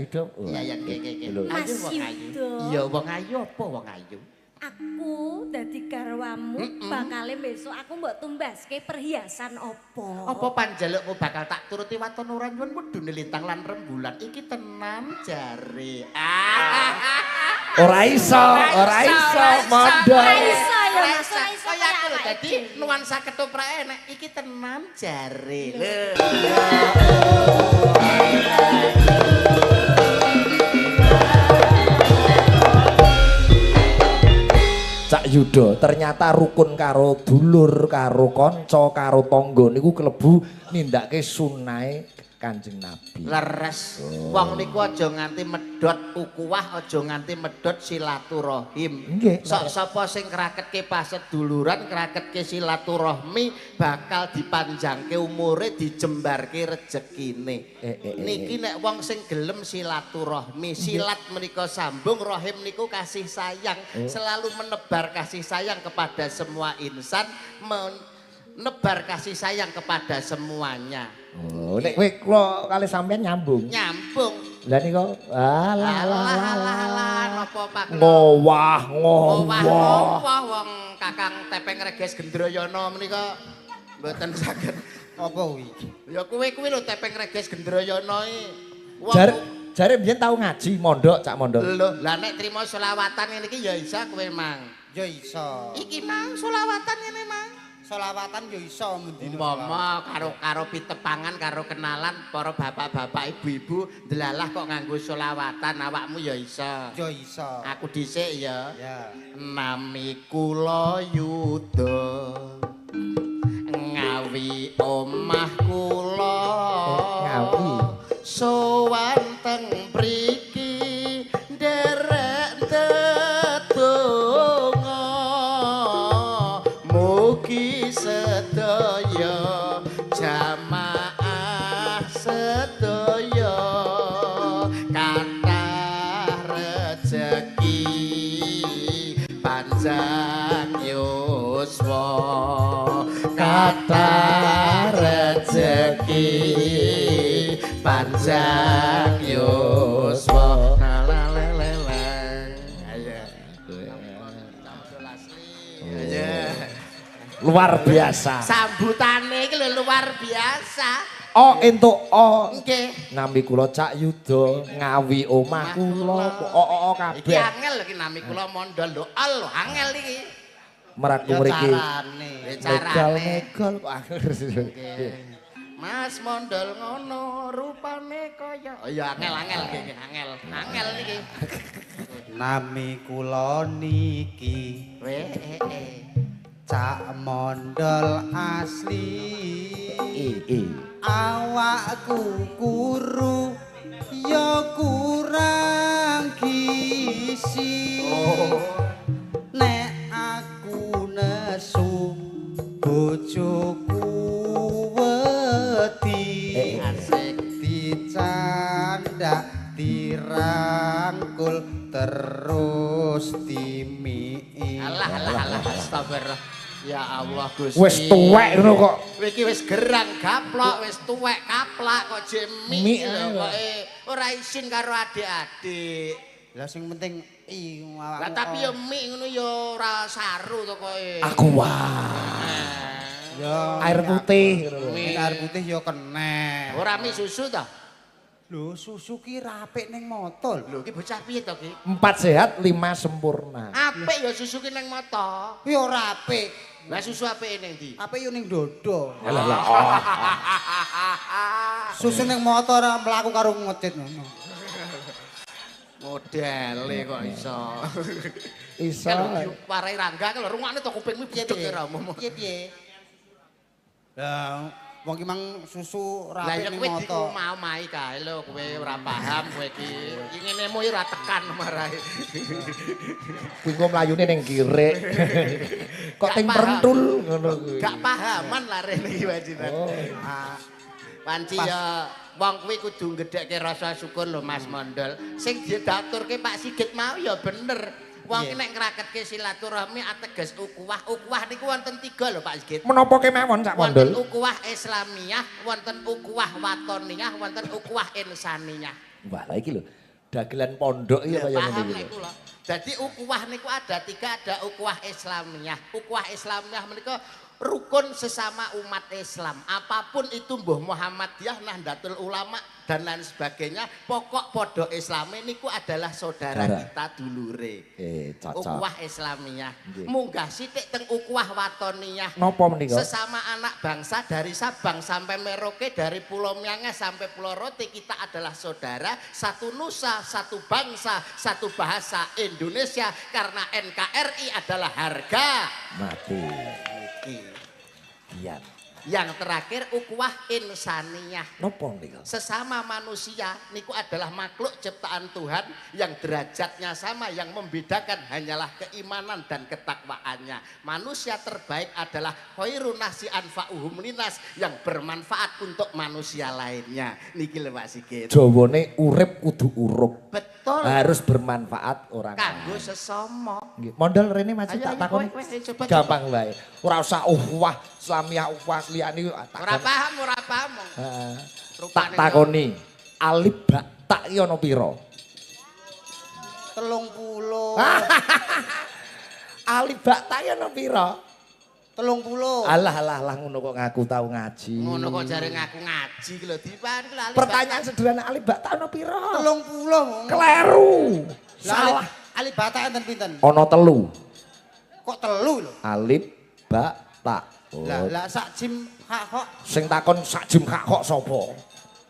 Hidup. Iya nggih. Mas Ayu wong ayu. Yudo. Iya wong ayu apa wong ayu? Aku dadi garwamu bakale besok aku mbok tumbaske perhiasan opo? Apa panjalukmu bakal tak turuti waton ora nyuwun mudune lintang lan rembulan iki tenan jare. Ora iso mondok. Ora iso ya Mas, ora iso kaya aku lho awake dadi dhewe. nuansa ketoprak enek iki tenan jare. Lho. Cak Yudo ternyata rukun karo dulur karo kanca karo tangga niku klebu nindakake sunahe Kanjeng Nabi. Leres. Wong niku aja nganti medhot ukuwah, aja nganti medhot silaturahim. Nggih. Sok sapa sing kraketke paseduluran, kraketke silaturahmi bakal dipanjangke umure, dijembarke rejekine. Niki nek wong sing gelem silaturahmi, silat menika sambung, rahim niku kasih sayang, selalu menebar kasih sayang kepada semua insan, menebar kasih sayang kepada semuanya. Oh, nek kowe kula kali sampean nyambung. Nyambung. Lah niku alah napa Pak? ngowah. Wong Kakang Tepeng Reges Gendrayana menika mboten saged Apa kuwi? ya kuwi lho Tepeng Reges Gendrayana iki. Jare biyen tau ngaji mondok Cak Mondok. Lho, lah nek trimo selawatan ngene iki ya isa kowe mang. Ya iso. Iki mang selawatan ngene mang. Selawatan ya iso mendino. Umpama karo pitepangan karo kenalan para bapak-bapak ibu-ibu delalah kok nganggo selawatan awakmu ya isa. Ya iso. Aku dhisik ya. Ya. Nami kula Yuda ngawi omah kula Ngawi. sowan teng mriki nderek ndedonga mugi sedaya jamaah sedaya kathah rejeki panjang yuswa kathah rejeki panjang yuswa Luar biasa. sambutane iki lho luar biasa. Oh entuk Nggih. nami kula Cak Yudo ngawi omah kula Iki kabeh. angel lho iki nami kula mondol lho al lho angel iki. Merak Ya mriki. carane. Megal kok akhir. Mas mondol ngono rupane kaya ya angel nggih angel niki. Nami kula niki Cak Mondol asli. Awakku kuru ya kurang gizi. Nek aku nesu bojoku wedi. Asik. Dicandak dirangkul terus timii. Alah astagfirullah. Ya Allah Gusti. Wis tuwek ngono kok. Kowe iki wis gerang gaplok, wis tuwek kaplak kok jemi Mik lho kok ora isin karo adik-adik. Lah sing penting awakmu. Lah tapi ya mik ngono ya ora saru to kok. Aku wah. Ya Air putih ngono lho. Nek air putih ya keneh. Ora mik susu to? Lho susu ki rapik ning moto lho. Lho iki bocah piye to ki? 4 sehat 5 sempurna. Apik ya susu ki nang mata. Kuwi ora apik. Lah susu apike ning ndi? Apik yo ning dodo. Alah. Susu ning moto ora mlaku karo ngecit ngono. Modele kok iso. Iso. Kalau parai rangga kalau rungokne to kupingmu piye ra omong. Piye-piye. Lah wong ki mang susu Lah rapik ya ning kowe moto. dikumau-mai kae lho kowe ora paham kowe iki. Iki ngenemu ora tekan marahi. Kuwi kok mlayune ning kirik. Kok Gak ting paham. pentul ngono kuwi. Gak pahaman larene iki wajiban. Oh. Panci ya wong kuwi kudu gedhekke rasa syukur lho Mas Mondol. Sing didaturke Pak Sigit mau ya bener. Wong ki nek ngraketke silaturahmi ateges ukuwah. Ukuwah niku wonten 3 lho Pak Sigit. Menapa kemawon Cak Wonten Mondol? ukuwah Islamiyah, wonten ukuwah watoniyah, wonten ukuwah insaniyah. Wah, lah iki lho. Dagelan pondok iki kaya Paham ngene iki. niku lho. Jadi ukhuwah niku ada 3, ada ukhuwah Islamiyah. Ukhuwah Islamiyah menika rukun sesama umat Islam. Apapun itu Mbah Muhammadiyah, Nahdlatul Ulama dan lain sebagainya, pokok podo Islame niku adalah saudara kita dulure. Cocok. Ukhuwah Islamiyah. Nggih. Munggah sithik teng ukhuwah watoniyah. Napa menika? Sesama anak bangsa dari Sabang sampai Merauke, dari Pulau Miangas sampai Pulau Rote, kita adalah saudara, satu nusa, satu bangsa, satu bahasa Indonesia, karena NKRI adalah harga Mati. Iya. Yang terakhir ukhuwah insaniyah. Napa menika? Sesama manusia niku adalah makhluk ciptaan Tuhan yang derajatnya sama, yang membedakan hanyalah keimanan dan ketakwaannya. Manusia terbaik adalah khairun nasi anfa'uhum linas, yang bermanfaat untuk manusia lainnya. Niki lho Pak Sigit. Jawane urip kudu urup. Betul. Harus bermanfaat orang Kanggo lain. sesama. Nggih. Mondol rene maju Ayo, tak ayo, takon. kowe, coba, Gampang wae. Ora usah wah Islamiyah wah liyane Ora paham, ora paham. Heeh. Tak Rupane takoni. Alif Batak iki ana pira? 30. Alif Batak iki ana pira? 30. Alah ngono kok ngaku tau ngaji. ngono kok jare ngaku ngaji ki lho dipan ki lho. Pertanyaan sederhana Alif Batak ana pira? 30. Kleru. Salah. Salah. Ali Batak enten pinten? Ana 3. Kok 3 lho? Alif Batak. Lah sak jim hak kok Sing takon sak jam kak kok sapa?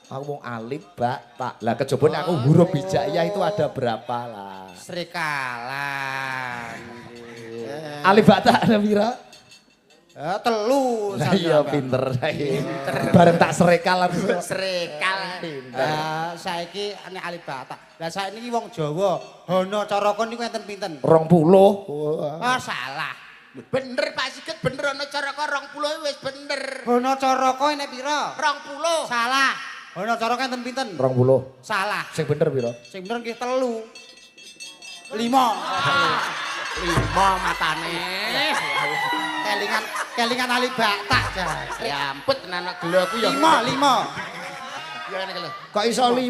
Aku mau alif batak. Lah kejabane aku huruf hijaiyah itu ada berapa lah? Srikalan. Alif batak ada pira? Telu. Lah iya pinter. Bareng tak sereka langsung. Srekal. Saiki nek Ali Batak. Lah saiki wong Jawa, Hana Caraka niku enten pinten? 20. Salah. Bener Pak Sigit, bener ana Caraka 20 wis bener. Hana Caraka nek pira? 20. Salah. Hana Caraka enten pinten? 20. Salah. Sing bener pira? Sing bener nggih 3. 5. 5 matane. Kelingan Ali Batak jas. Ya ampun anak gelo aku ya. 5. Ya ngene lho. Kok iso 5?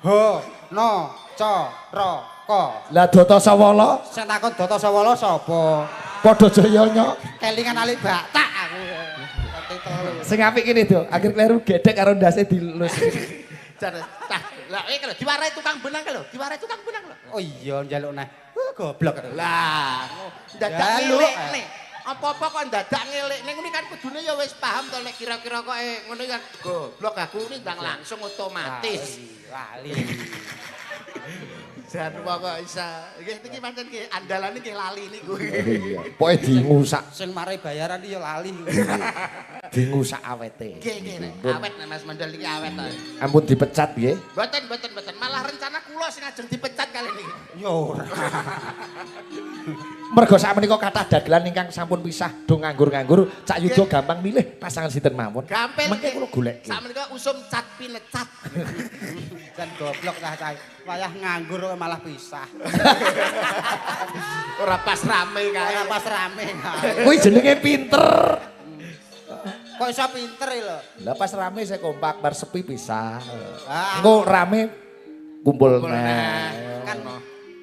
Hana Caraka. Lah Data Sawala Sing takon Data Sawala sapa? padha jayanya. Kelingan Ali Batak aku. Ngerti 3. Sing apik kene, Dok. Akhir kleru gedek karo ndase dilus. Jar lah iki lho diwarai tukang benang lho, diwarai tukang benang lho. Oh iya njaluk neh. Goblok. Lah, dadak Jaluk, ngelik nih. Apa-apa kok dadak ngelik ning ngene kan kudune ya wis paham to nek kira-kira kok ngono kan goblok aku ini ndang langsung otomatis. Lali. Jan kok isa. Iki pancen ki andalane ki lali niku. Iya, pokoke dingusak, Sing mari bayaran iki ya lali. dingusak awete. Nggih nek awet nek Mas Mandel iki awet to. Ampun dipecat nggih. Mboten. Malah rencana kula sing ajeng dipecat kali niki. Ya ora. Mergo sakmenika kathah dagelan ingkang sampun pisah do nganggur-nganggur, Cak Yuda gampang milih pasangan sinten mawon. Gampil. Mengke kula golek. Sakmenika usum cat pinecat. Jan goblok cah cah. Wayah nganggur kok malah pisah. Ora pas rame kae. Ora pas rame. Kuwi jenenge pinter. Kok iso pinter lho. Lah pas rame saya kompak, bar sepi pisah. Ah. Engko rame kumpul neh.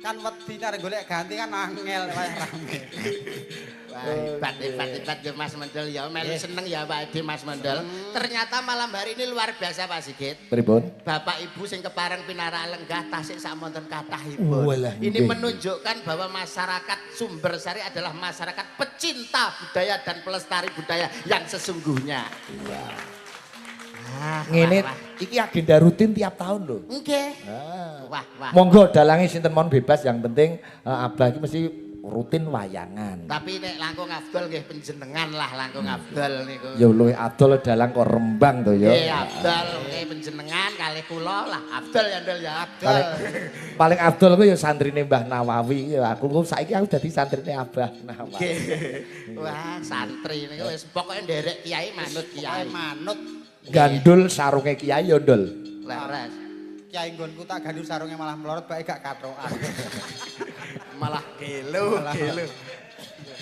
Kan wedi nek golek ganti kan angel wayah rame. Wah, hebat ya Mas Mendel ya. Melu seneng ya Pak Edi Mas Mendel. Ternyata malam hari ini luar biasa Pak Sigit. Pripun? Bapak Ibu sing kepareng pinara lenggah tasik samonten kathahipun. Walah, Ini nggih. menunjukkan bahwa masyarakat Sumber Sari adalah masyarakat pecinta budaya dan pelestari budaya yang sesungguhnya. Ngene wah. iki agenda rutin tiap tahun lho. Nggih. Ah. Wah. Monggo dalangi sinten mon bebas, yang penting Abah iki mesti rutin wayangan. Tapi nek langkung Abdul nggih panjenengan lah langkung Abdul niku. Ya luwih adol dalang kok Rembang to ya. Nggih Abdul nggih panjenengan kalih kula lah Abdul ya Ndul ya Abdul. Paling Abdul ku ya santrine Mbah Nawawi ya. Aku saiki aku dadi santrine Abah Nawawi. Nggih. Wah santri niku wis pokoke nderek kiai manut kiai. Manut Gandul sarunge kiai ya Ndul. Leres. Kiai nggonku tak gandul sarunge malah melorot bae gak katrokan. Malah gelo.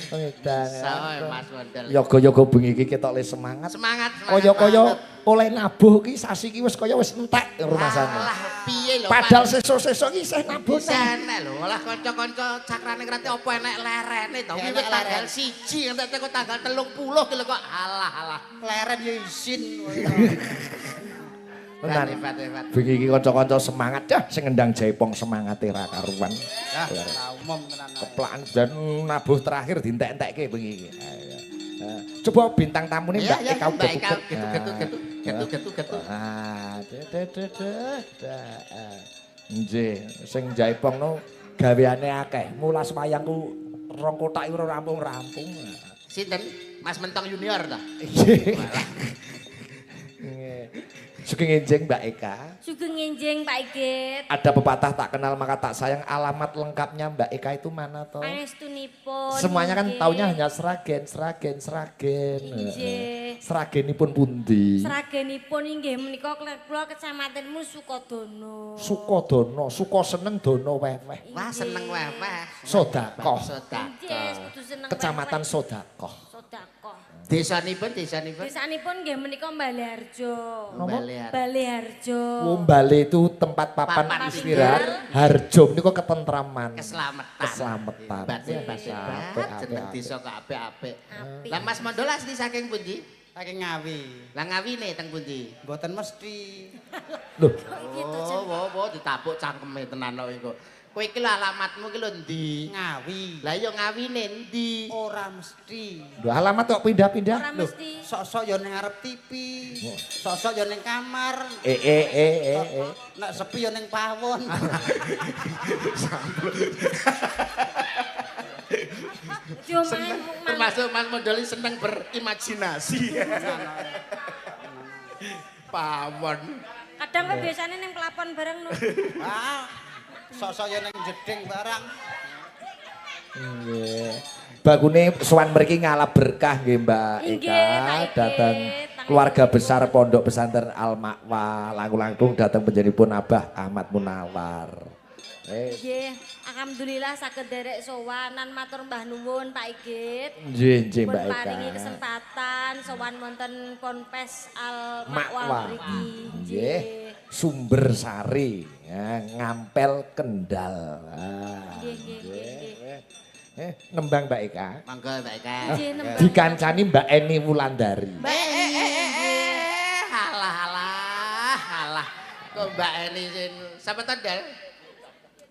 Edan. Sae Mas Mondol. Yoga-yoga bengi iki ketok le semangat. Semangat. Kaya-kaya oleh nabuh ki sasi ki wis kaya wis entek rumasane. Alah piye lho. Padahal sesuk-sesuk ki isih nabuh. bisa enek lho. Olah kanca-kanca cakrane ngerti apa enek lerene to. Wiwit tanggal 1 entek teko tanggal 30 ki lho kok alah. Leren ya isin. Tenan. Hebat. Bengi iki kanca-kanca semangat dah sing ngendang Jaipong semangate ra karuan. Ya, ora umum tenan. Keplakan dan nabuh terakhir dientek-entekke bengi iki. Coba bintang tamune Mbak Eka getu. Ah, nggih, sing Jaipong no gaweane akeh. Mulas wayangku 2 kotak iku rampung-rampung. Sinten? Mas Mentong Junior ta? Nggih. Sugeng enjing Mbak Eka. Sugeng enjing Pak Igit. Ada pepatah tak kenal maka tak sayang, alamat lengkapnya Mbak Eka itu mana toh? Pangestunipun. Semuanya kan inggih. taunya hanya Sragen. Inggih. Sragenipun pundi? Sragenipun inggih menika kula kecamatanmu Sukodono. Suko seneng dono weweh. Wah seneng weweh. Sodakoh. Inggih, kudu seneng. Kecamatan Sodakoh. Sodakoh. Desanipun. Desanipun nggih menika Baleharjo. Balear. Baleharjo. Bale itu tempat papan Papan istirahat. Harjo niku ketentraman. Keselamatan. Hebat. Jeneng desa kok apik-apik. Apik. Lah Mas Mondol asli saking pundi? Saking Ngawi. Lah ngawine teng pundi? Mboten mesti. Loh, Oh, ditapuk cangkeme tenan kok iku. Kowe iki lho alamatmu ki lho ndi? Ngawi. Lah ya ngawine ndi? Ora mesti. lho alamat kok pindah-pindah. Ora Loh, mesti. Sok-sok ya ning ngarep TV. Sok-sok ya ning kamar. Nek sepi ya ning pawon. Yo Termasuk Mas Mondol seneng berimajinasi. Pawon. kadang kok biasane ning pelapon bareng lho. Ah, sok-sok ya ning jeding barang. Nggih. Bagune sowan mriki ngalap berkah nggih Mbak Inggih, Eka Pak Igit. datang keluarga besar Pondok Pesantren Al Ma'wa langkung datang penjenipun Abah Ahmad Munawar. Nggih, alhamdulillah saged derek sowanan matur mbah nuwun Pak Igit. Nggih Mbak Pun Eka. paringi kesempatan sowan wonten Ponpes Al Ma'wa. Ma'wa mriki. Nggih. Sumber Sari, ya, Ngampel Kendal. Nggih. Nembang Mbak Eka. Monggo Mbak Eka. Nggih, nembang. Dikancani Mbak Eni Wulandari. Mbak Eni. Halah. Kok Mbak Eni sin sapa tandal?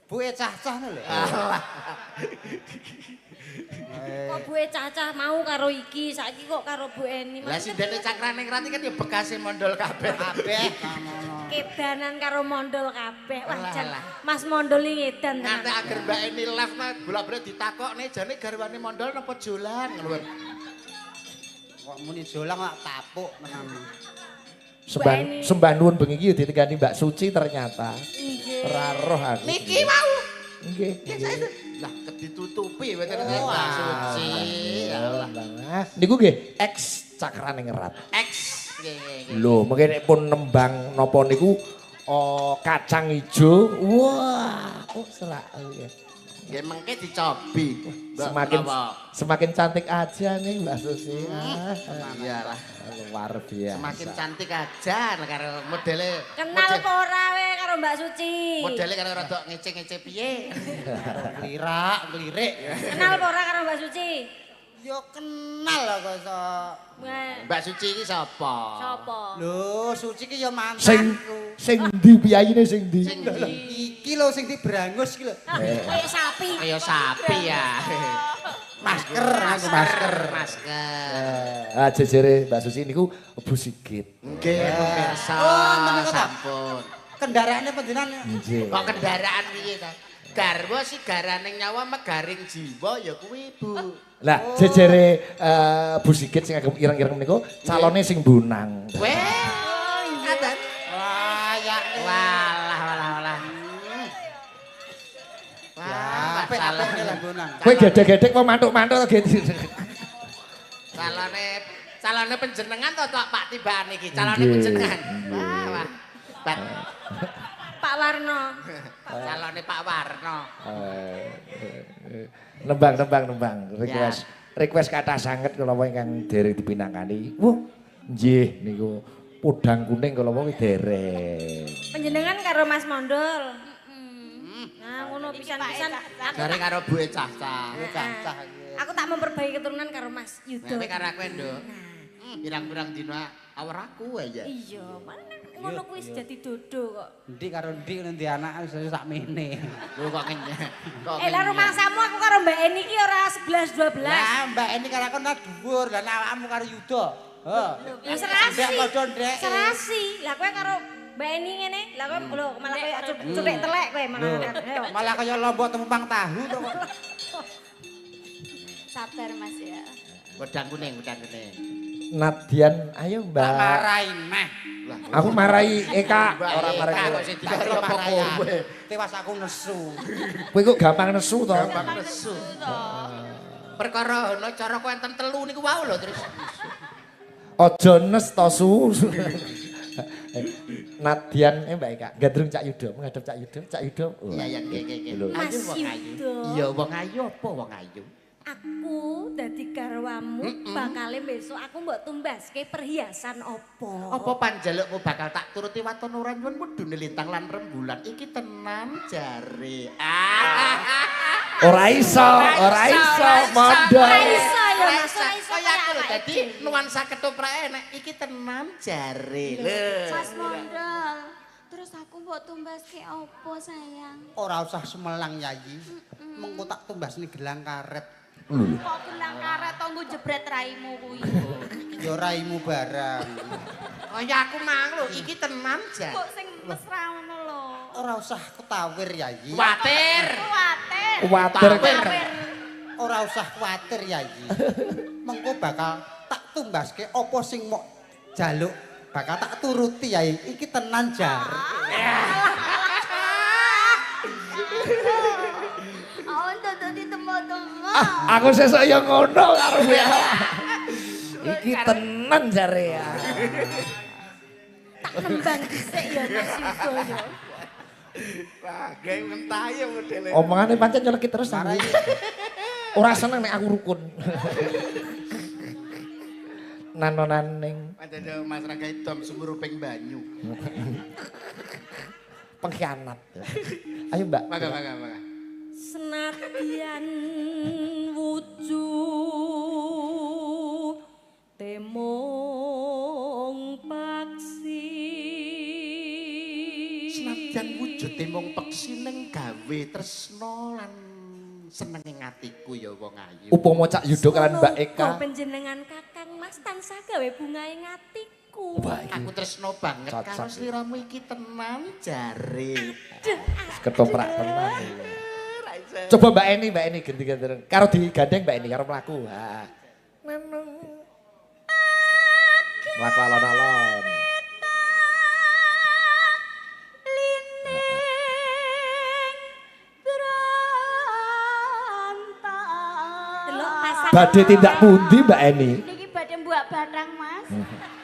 Buke cah-cah lho. Kok buwe cacah mau karo iki, saiki kok karo Bu Eni. Lah sindene cakrane ngrati kan ya bekase Mondol kabeh. Kabeh kamono. Kedanan karo mondol kabeh. Wah, Alah, jan alah. Mas Mondol iki ngedan Nganti tenan. akhir Mbak Eni live nah bola-bola ditakokne jane garwane Mondol napa jolan ngono. Kok muni jolang kok tapuk tenan. Sembah nuwun bengi iki ditekani Mbak Suci ternyata. Nggih. Ora roh aku. Niki mau. Nggih. Lah ditutupi weten Mbak Suci. Alah. Niku nggih ex cakrane ngerat. X. Nggih. Lho, mungkin pun nembang napa niku kacang ijo. Wah, kok serak. Nggih mengke dicobi. Semakin cantik aja nih Mbak Susi. Iyalah. Luar biasa. Semakin cantik aja karo modele. Kenal apa ora we karo Mbak Suci? Modele karo rada ngece-ngece piye. Ngelirik. Kenal apa ora karo Mbak Suci? Yo kenal lah kok iso. Wah, Mbak Suci iki sapa? sapa? Lho, Suci ki yo Sing mantanku. sing ndi piyayine sing ndi? Sing ndi? Iki lho sing dibrangus iki lho. Kayak sapi. Kaya sapi ya. Masker, aku masker. Ah jejere Mbak Susi niku Bu Sigit. Nggih, pemirsa. Oh, menika, Pak. Sampun. Kendaraane panjenengan. Nggih. Kok kendaraan piye ta? Garwa si garaning nyawa megaring jiwa ya kuwi Bu. Lah jejere Bu Sigit sing agem ireng-ireng niku calone sing bunang. Weh. Ngaten. Layak. Walah. Wah, Apik-apik iki langgonan. Kowe gedhe-gedhe kok mantuk-mantuk gitu. Calone penjenengan to Pak Tibane iki, calone Nggih, penjenengan. nggih. Wah. Pak Warno. Calone Pak Warno. Nembang. Request request kathah sanget kula ingkang dereng dipinangkani. Wah, nggih niku podang kuning kula dereng. Panjenengan karo Mas Mondol. Nah, ngono pisan-pisan Jare karo buwe cah-cah. Cah-cah. aku tak memperbaiki keturunan karo Mas Yudo. Kowe karo aku, Nduk. Pirang-pirang dina awar aku aja. Iya, mana ngono kuwi wis dadi dodo kok. Endi karo endi nanti anak wis sakmene. Lho kok kenyang. Lah rumangsamu aku karo Mbak Eni iki ora 11 12. Lah Mbak Eni karo aku nak dhuwur, lah awakmu karo Yudo. Heeh. Ya serasi. Ndek padha ndek. Serasi. Lah kowe karo Mbak Eni ngene, lah kowe lho malah kowe cutik telek kowe malah. Ayo. Malah kaya lombok temumpang tahu to kok. Sabar Mas ya. Wedang kuning, wedang kuning. Nadian, ayo Mbak. Tak marahin meh. Aku marahi Eka, Ora ora marahi. kok sing dikari apa kowe. Tewas aku nesu. Kowe kok gampang nesu to? Gampang nesu. Perkara ana cara kowe enten telu niku wau lho terus. Aja nes to su. Nadian Mbak Eka, gandrung Cak Yudo, menghadap Cak Yudo, Cak Yudo. Iya ya nggih. Mas Ayo wong ayu. Yudo. Iya wong ayu apa wong ayu? Aku dadi garwamu bakale besok aku mbok tumbaske perhiasan opo. Apa panjalukmu bakal tak turuti waton ora nyuwun wedune lintang lan rembulan iki tenan jare. Ora iso, mondho. Ora iso ya Mas, ora iso Kaya aku lho dadi nuansa ketoprak enek iki tenan jare. Lho. Mas Mondol. Terus aku mbok tumbaske opo sayang? Ora usah semelang Yayi. Mengko tak tumbasne gelang karet. Kok gelang karet tonggo jebret raimu kuwi. Ya raimu barang. Kaya aku mang lho iki tenan jare. Kok sing mesra ngono lho. Ora usah ketawir Yayi. Kuwatir. Kuwatir. Kuwatir. Ora usah kuwatir Yayi. Mengko bakal tak tumbaske apa sing mok jaluk bakal tak turuti Yayi. Iki tenan jar. Oh, dadi temo-temo. Aku sesuk ya ngono karo kowe. Iki tenan jare ya. Tak kembang dhisik ya Mas Yudo ya. Wah, gawe ngentahe modele. Omongane pancen nyelekit terus aku. Ora seneng nek aku rukun. Nanonaning Pancen Mas Raga Idom sumuruping banyu. pengkhianat. Ayo Mbak. Mangga. Senadyan wujud temong paksi. Senadyan wujud temong peksi ning gawe tresno lan senenge atiku ya wong ayu. Upama Cak Yudo kan Mbak Eka. Semoga panjenengan Kakang Mas tansah gawe bungae ngatiku. Aku tresno banget karo sliramu iki tenan jare. Ketoprak tenan. Coba Mbak Eni ganti-ganti. Karo digandeng Mbak Eni karo mlaku. Ha. Mlaku alon-alon. Badhe tindak pundi Mbak Eni? Niki badhe mbuak bathang Mas.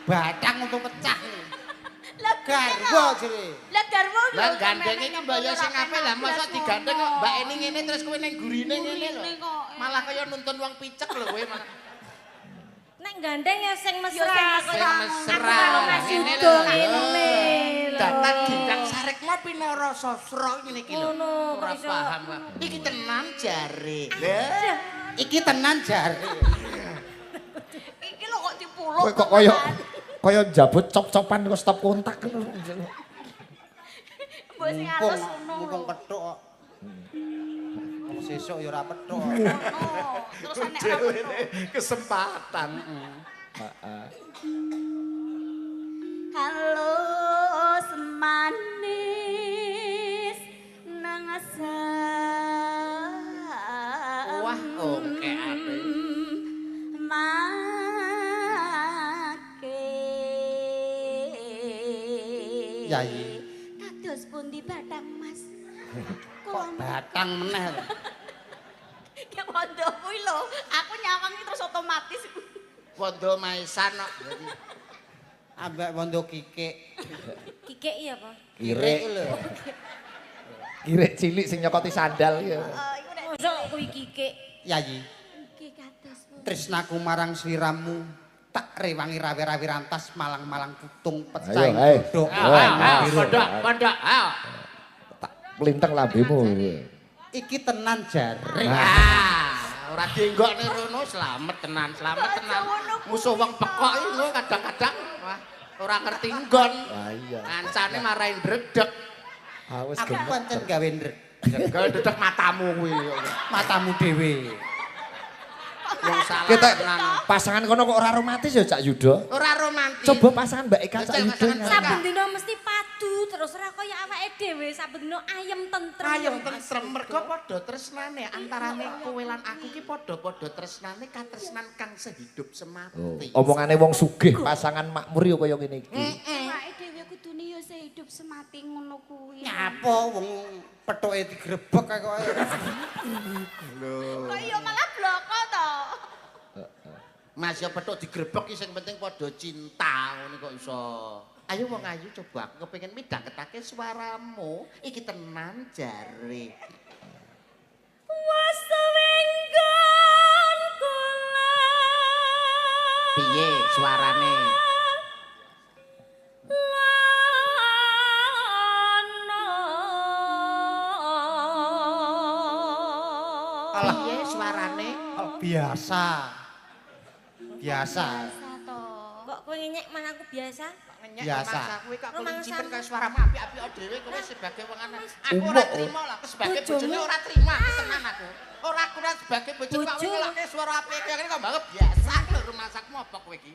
Batang untuk pecah. Garwo jere. Lah garwo lho. Lah gandeng iki mbaya sing apik lah masa digandeng kok Mbak Eni ngene terus kowe ning gurine ngene lho. Malah kaya nuntun wong picek lho kowe malah. Nek gandeng ya sing mesra. Sing mesra. Mas Ngene Yudo lho. ngene. Datan ginjang sarikma pinara sastra ngene iki lho. Ngono, Ora kok iso. paham kok. Iki tenan jare. Iki tenan jare. Iki lho kok dipuluk. Kowe kok kaya njabut cop-copan kok stop kontak. Mbok sing alus ngono. Mumpung kethuk kok. Wong sesuk ya ora pethuk. Terus nek ora Kesempatan. halo semanis nang asam. Wah, oke ate. Yayi. Kados pundi bathang Mas? Kok batang meneh. Ya wondo kuwi lho, aku nyawangi terus otomatis. Wondo maisan kok. Ambek wondo kikik. Kikek iya apa? Kirek lho. Kirek cilik sing nyokoti sandal ya. Iku nek Mosok kuwi kikek. Yayi. iki kados pundi? tresnaku marang sliramu tak rewangi rawe-rawe rantas malang-malang putung Ayo, pecahing ayo. godhok. Pondok, ayo. Tak plinteng lambemu. Iki tenan jare. Ora dienggokne rono slamet tenan. Musuh wong pekok iki lho kadang-kadang wah ora ngerti nggon. iya. Kancane marahin dredeg. Wis Aku pancen gawe ndrek. Gawe dredeg matamu kuwi. Matamu dhewe. Wong salah Kita tenan. pasangan kono kok ora romantis ya Cak Yudo? Ora romantis. Coba pasangan Mbak Eka Cak Yudo. Saben dina mesti padu terus ora kaya awake dhewe saben dina ayem tentrem. Ayem tentrem mergo padha tresnane antarane kowe lan aku ki padha-padha tresnane katresnan kang sehidup semati. Omongane wong sugih pasangan makmur ya kaya ngene iki. Awake dhewe kudune ya sehidup semati ngono kuwi. Nyapa wong pethuke digrebek kok. Kok iya malah bloko to. Mas ya petuk digrebek ki sing penting padha cinta ngono kok iso. Ayo wong ayu coba aku kepengin midhangetake suaramu. Iki tenan jare. Was wenggon kula. Piye suarane? Alah. Piye suarane? Oh, biasa. Biasa. to. Kok kowe ngenyek malah aku biasa? Biasa. Kowe kok Rumangsamu. kelincipen kaya suaramu apik-apik dhewe kowe sebagai wong lanang. Aku ora trima lah sebagai bojone ora trima tenan aku. Ora aku ora sebagai bojone kok ngelake suara apik kaya ngene kok banget biasa lho rumahsakmu apa kowe iki?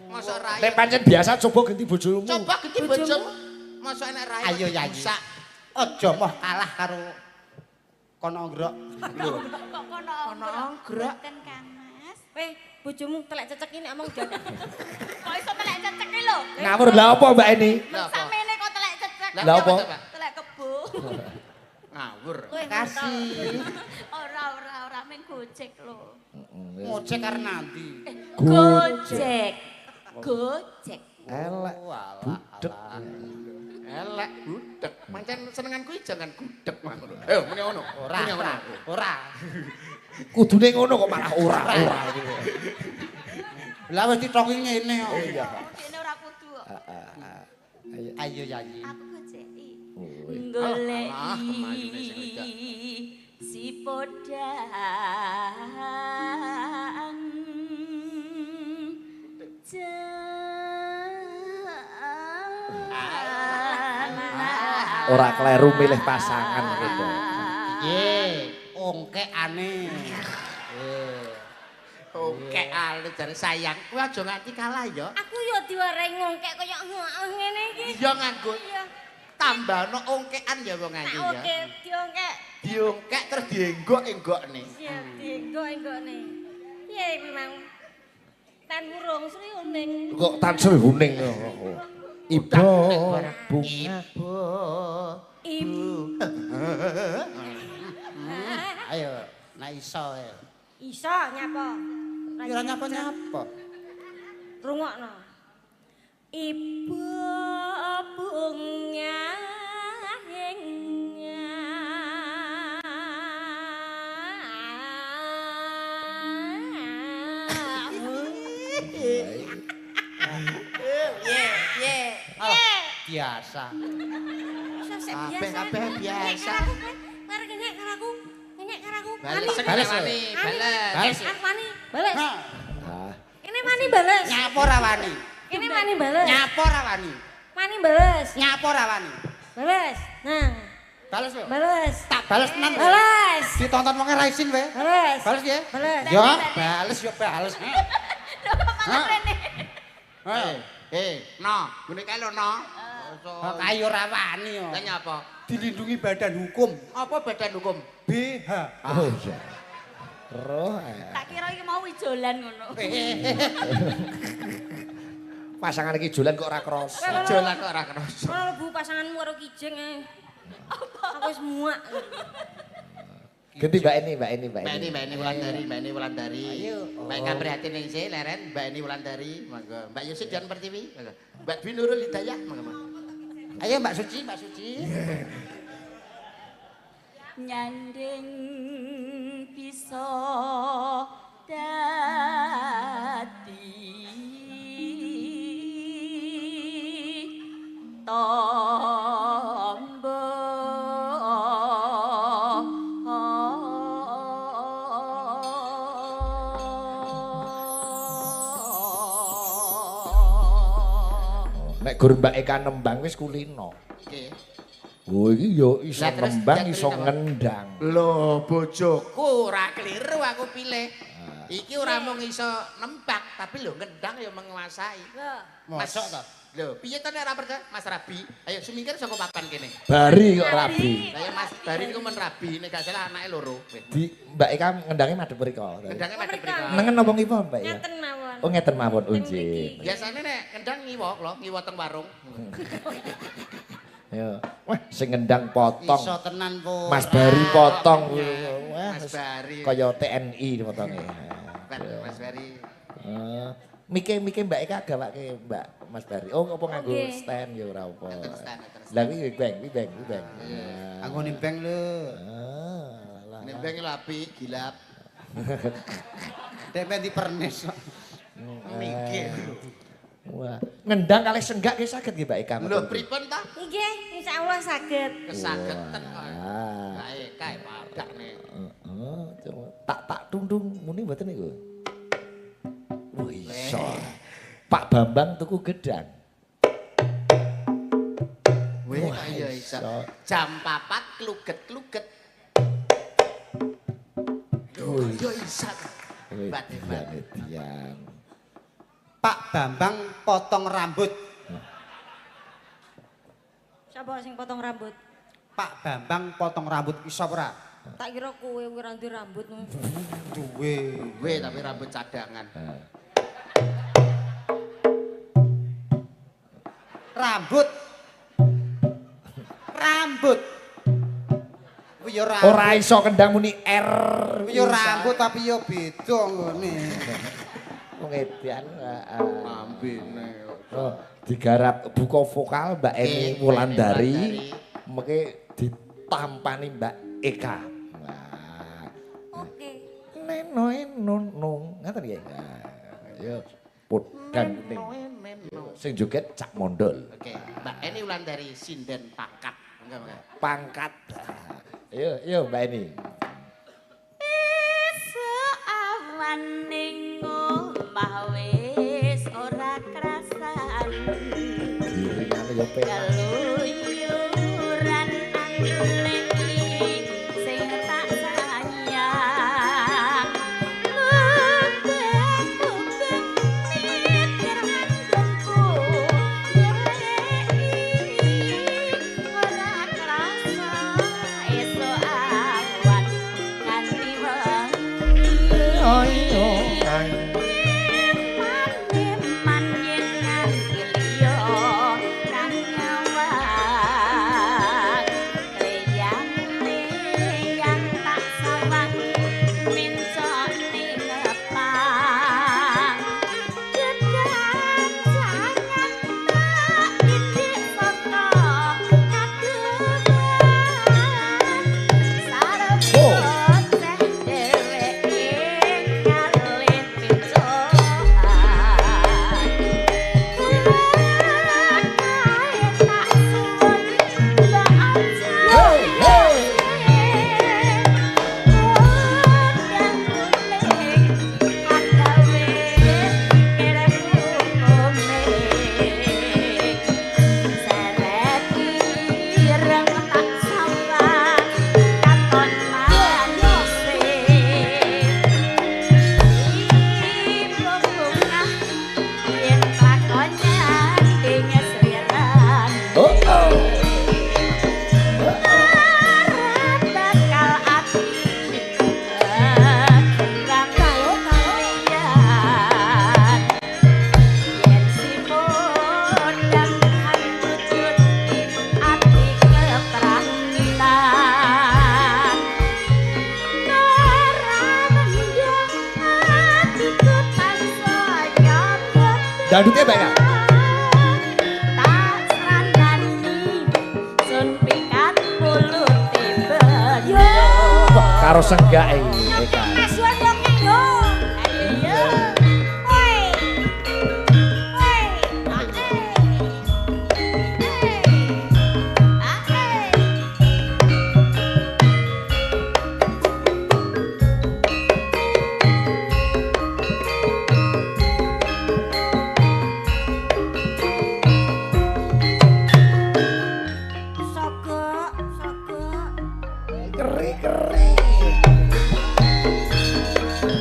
Masa rai. Nek pancen biasa coba ganti bojomu. Coba ganti bojomu. Masa enek rai. Ayo Yayi. Aja moh kalah karo kono ngrok. Lho. Kok kono anggrek. Mboten Kang Mas. Weh, bojomu telek cecek ini omong jan. Kok iso telek cecek iki lho. Ngawur lha apa Mbak ini? Lah apa? Samene kok telek cecek. Lah apa? Telek kebo. Ngawur. Kowe Kasih. Ora men gojek lho. Ngocek karo nanti. Gojek. Gojek. Elek. Budek. Elek gudeg. Pancen senenganku iki jangan gudeg ngono. Ayo muni ngono. Ora. Muni ngono. Ora. Kudune ngono kok malah ora. Lah wis ditoki ngene kok. Iya. Dene ora kudu kok. Ayo Yayi. Aku gojeki. Alah, kemayune sing wedak. Si podang Ora kleru milih pasangan gitu. Piye? Ongkekane. Oke, ale jare sayang, kowe aja nganti kalah ya. Aku yo diwarai ngongkek kaya ngene iki. Iya nganggo Iya. tambahno ongkekan ya wong Tak ayu oke ya. diongkek. Diongkek terus dienggok-enggokne. Iya, dienggo-enggone. Piye iki Mang? Tan burung Sri Uning. Kok tansel huning kok. Ibu bunga. Ibu. Ayo, nek iso ya. Iso nyapa? Ora nyapa-nyapa. Rungokno. Ibu bunga Biasa. Kabeh biasa. Mari ngenyek karo aku. Ngenyek karo aku. Bales Bales, wani, bales. Bales. Aku mani, bales. Nah, Ini mani bales. nyapa ora wani. Ini mani bales. Nyapa ora wani. Mani bales. Nyapa ora wani. Bales. Nah, Bales lho. bales. Tak bales tenan. lho. Bales. Ditonton wong ra isin wae. Bales. Bales ya? Bales. Ya, bales yo bales. Hah? No, ngene kae lho no. Kok ayo ora wani yo. Lah nyapa? Dilindungi badan hukum. Apa badan hukum? BH. Oh iya. Roh. Tak kira iki mau ijolan ngono. Pasangan iki jolan kok ora krasa. Jolan kok ora kerasa. Ora lebu pasanganmu karo kijing ae. Aku wis muak. Ganti Mbak Eni. Mbak Eni Wulandari. Ayo. Mbak Kaprihatin ning sih leren, Mbak Eni Wulandari, monggo. Mbak Yusuf Dian Pertiwi, monggo. Mbak Dwi Nurul Hidayah, monggo. Ayo Mbak Suci. nyanding bisa dadi tombo nek gur Mbak Eka nembang wis kulino. Nggih. Oh iki yo iso Lah, terus nembang jatri iso apa? ngendang. Lho, bojoku ora keliru aku pilih. Iki ora mung iso nembak, tapi lho ngendang ya menguasai. Mosok to? Lho, piye to nek ora percaya Mas Rabi? Ayo semingkir saka papan kene. Bari kok rabi. Lah ya Mas Bari iku men Rabi, nek gak salah anake loro. Di Mbak Eka ngendange madhep mriko. Ngendangnya madhep mriko. Nengen napa ngiwa Mbak ya? Ngeten mawon. Oh ngeten mawon unjih. Biasane nek ngendang ngiwa lho, ngiwa teng warung. Ya. Wah, sing ngendang potong. Iso tenan po. Mas Bari potong. Wah, Mas Bari. kaya TNI potonge. Mas Bari. Mike Mbak Eka gawake Mbak Mas Bari. Oh, apa nganggo Oke. stand ya ora apa. Stand. Lah iki beng. Aku nimbang lho. Lah. Nembeng lho apik, gilap. Demen di pernis. Mikir. Wah, ngendang kalih senggak ki saged nggih Mbak Eka. Lho pripun ta? Nggih, insyaallah saged. Kesageten kok. Ah. Kae kae padakne. Tak tundung muni mboten niku. Wah iso. Pak Bambang tuku gedang. Weh, Wah, iya iso. iso. Jam 4 kluget-kluget. Oh, Yo iso. Wih, Hebat. Dian. Pak Bambang potong rambut. Sapa sing potong rambut? Pak Bambang potong rambut iso ora? Tak kira kowe ora ndek rambut. Duwe. Weh, tapi rambut cadangan. Rambut. Kuwi yo rambut. Ora iso kendang muni R. Kuwi yo rambut tapi yo beda ngene. Wong edan. Ambene. Oh, digarap buka vokal Mbak Eni Wulandari. Mengke ditampani Mbak Eka. Wah. Oke. Neno ngaten nggih. Ya put dan kuning. Sing joget Cak Mondol. Oke, Mbak Eni Wulandari sinden pangkat. Enggak. Pangkat. Yo Mbak Eni. Seawan ning omah wis ora krasan Diringane yo penak. kaluyuran angleki sing tak sayang mubeng mikir nganggonku ora krasa esuk awan nganti wengi Dangdutnya Mbak Eka. Tak serandani sun pikat mulut tiba. karo senggake Eka. Masuan wong yo. Ayo yo. Woi. Woi. Sogok, sogok. Keri-keri.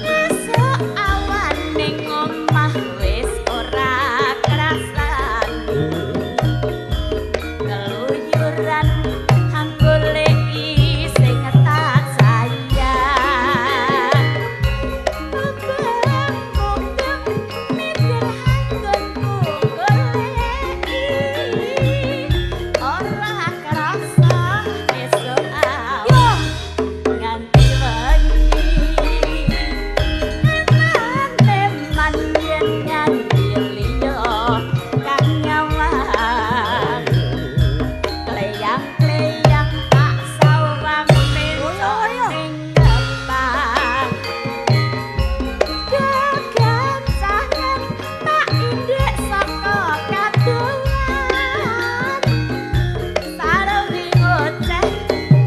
Besok awan ning omah wis ora kerasan. Keluyuran hanggoleki sing tak sayang. Mubeng-mubeng mikir hanggonku goleki. Ora kerasa besok awan nganti wengi. Eman yen nganti liya kang nyawang. Kleyang-kleyang tak sawang ning ngepang. Gegancangan tak indek saka kadungan. Sarwi ngoceh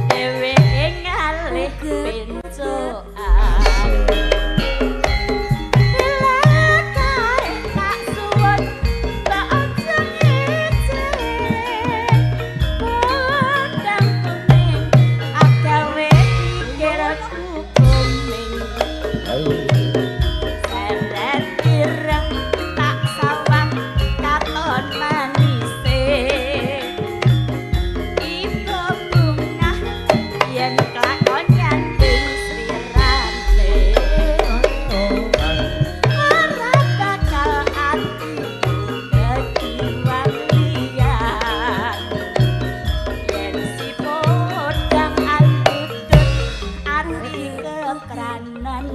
dheweke ngalih pincukan. Lekae tak suwun tak aja ngecek. Pandang kuning agawe pikirku kuning. Seret ireng tak sawang katon manise. Ibu bunga yen kelakon nyanding slirane. Ora bakal atiku dadi walian. Yen si podang antutut ati kekranan.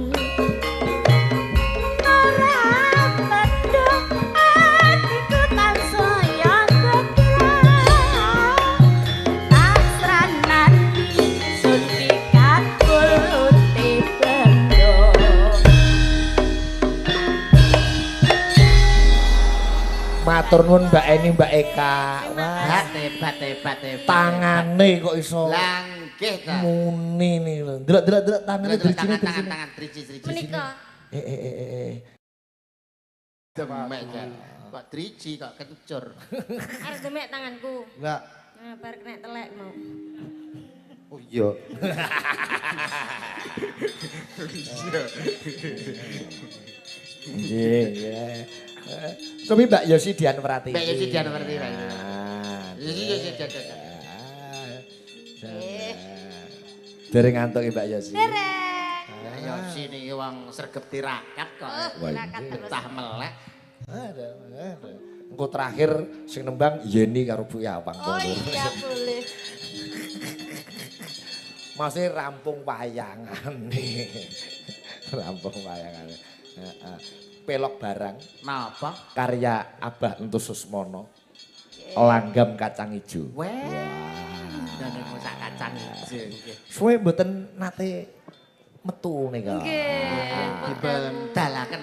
Ora mendung atiku tansaya gegrang. Asranan suntikan kulute bendo. Matur nuwun Mbak Eni, Mbak Eka. Wah, Hebat. tangane kok iso Langgih ta. muni nih lho. Delok tangane drijine. Tangan driji. Menika. Demek jan. Kok driji kok kencur. Arep demek tanganku. Enggak. Nah, bar kena telek mau. Oh iya. Nggih. Sumi Mbak Yosi Dian Pratiwi. Mbak Yosi Dian Pratiwi, Pak. Ah, Eh. Dereng ngantuk Mbak Yosi. Dereng. Mbak Yosi niki wong sregep tirakat kok. Tirakat terus. Betah melek. Engko terakhir sing nembang Yeni karo Bu Yawang. Oh iya boleh. Masih rampung wayangan nih. Rampung wayangan. Pelok barang Napa? karya Abah Entu Susmono. Langgam kacang ijo. Wah. Dan masak kacang ijo nggih. Suwe mboten nate metu nika. Dibendalaken.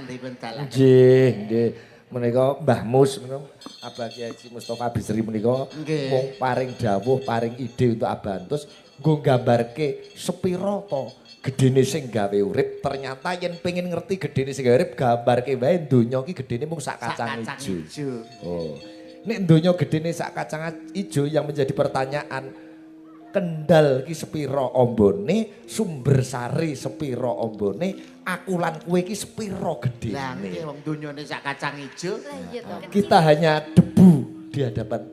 Nggih. Menika Mbah Mus menika Abah Kiai Haji Mustofa Bisri menika Nggih. mung paring dawuh, paring ide untuk Abah Entus nggo nggambarke sepira to gedene sing gawe urip. Ternyata yen pengen ngerti gedene sing gawe urip gambarke wae donya ki gedene mung sak kacang ijo. Oh. Nek donya gedene sak kacang ijo yang menjadi pertanyaan kendal ki sepira ombone, sumber sari sepira ombone, aku lan kowe ki sepira Lah nggih gedene. wong donyane sak kacang ijo. Lah iya to. Kita hanya debu di hadapan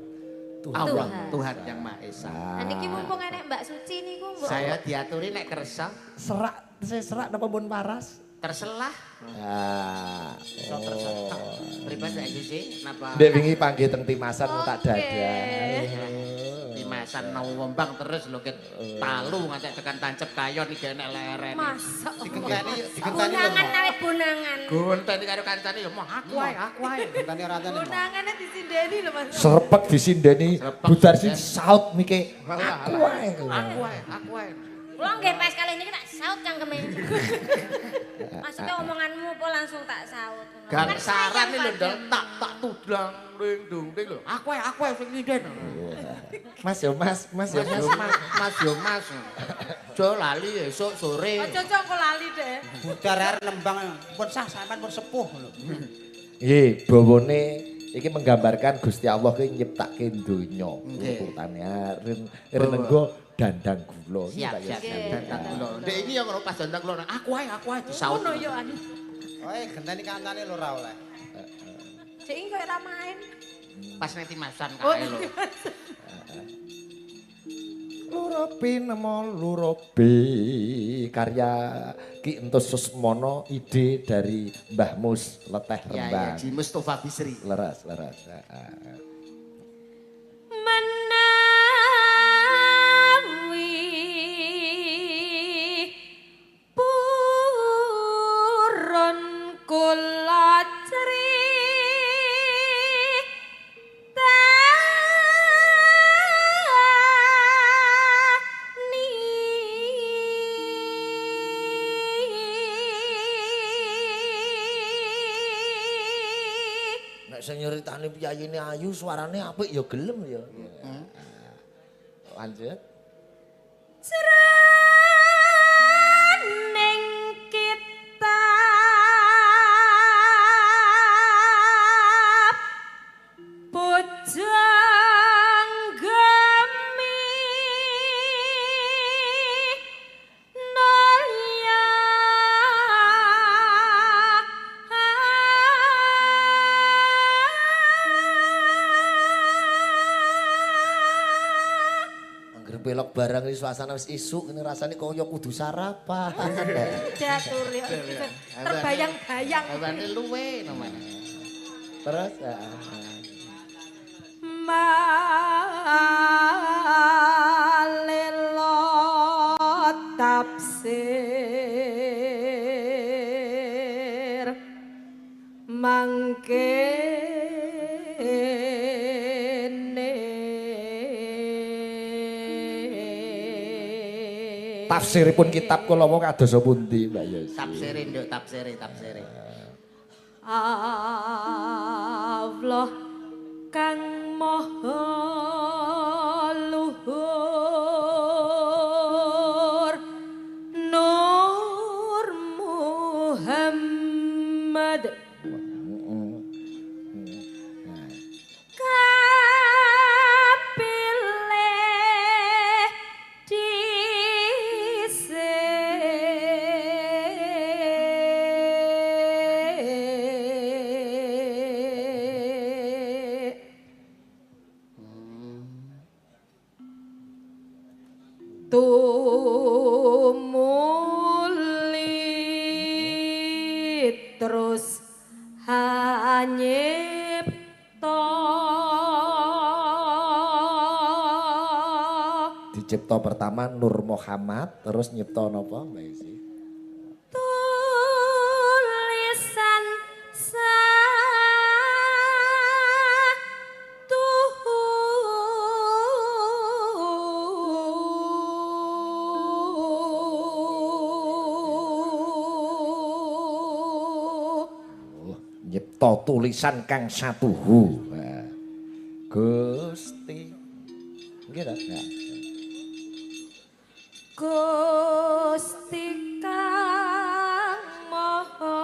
Tuhan. Allah, Tuhan yang Maha Esa. Nah niki mumpung enek Mbak Suci niku mbok. Saya diaturi nek kersa Saya serak napa pun waras? terselah. Ah. Iso terselah. Pripun Mbak Susi? Napa? Ndek wingi panggih teng Timasan mau tak dadah. Dimasan Wombang terus lho ket talu ngantek tekan tancep kayon iki enek leren. Masa. Digenteni Bunangan awet bunangan. Gonteni karo kancane lho, "Mah aku ae." Genteni rantene. Bunangannya disindeni lho Mas. Serepek disindeni Serepek, Budarsin ya. saut mike. Aku Aku ae. ae. Kula nggih pas kali niki tak saut cangkeme. Maksudnya omonganmu apa langsung tak saut. Gang Kan saran sayang, lho Ndel Paden. tak tudang ring dung ding lho. Aku ae sing nyinden. Mas yo Mas, Mas yo Mas. Mas yo Mas. Jo lali esuk sore. Aja kok lali deh. Budar arek nembang pun sah sampean pun sepuh lho. Nggih, bawane iki menggambarkan Gusti Allah ki nyiptake donya. Nggih. Urutane renenggo dandang gula. Siap, Pak, ya. siap. Dandang kula. Ndek iki ya ngono pas dandang kula. Aku ae disaut. Ngono yo anu. Oe genteni kancane lho ora oleh. Cek iki koyo ora main. Pas nek timasan Oh, kae lho. Lurapi nemo lurabi karya Ki Entus Susmono, ide dari Mbah Mus Leteh Ya ya Rembang. Ji Mustofa Bisri. Leras. Menawi purun kula Nek sing nyeritani piyayine ayu suarane apik ya gelem ya. Lanjut. Jroning kitab Pujanggemi Naya Anggere pelok barang iki suasana wis isuk ngene rasane kaya kudu sarapan. Jatur ya. Terbayang-bayang. Awane luwe namanya. Terus Malelo tafsir mangkene tafsiripun kitab kula wong kados pundi, Mbak Yos? Tafsire nduk, tafsire. Allah kang maha luhur Nur Muhammad kapilih dhisik tumuli terus hanyipta Dicipta pertama Nur Muhammad, terus nyipta napa, Mbak Yesi? tulisan Nyipta tulisan kang satuhu. Nah. Gusti. Nggih ta? Nah. Gusti Kang Maha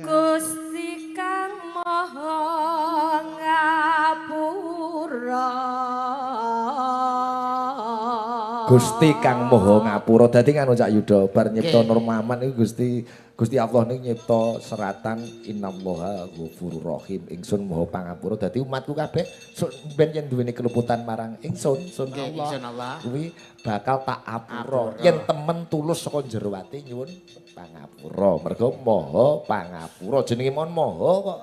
Gusti Kang Maha Ngapura Gusti Kang Maha Ngapura. Dadi ngono Cak Yuda, bar nyipta Nggih. Nur Muhammad niku Gusti Allah niku nyipta seratan innallaha ghafurur rahim. Ingsun Maha Pangapura. Dadi umatku kabeh ben yen duweni keluputan marang ingsun, Nggih, ingsun Allah. kuwi bakal tak apura. Apura. Yen temen tulus saka jero ati nyuwun pangapura. Mergo Maha Pangapura. Jenenge mon Maha kok.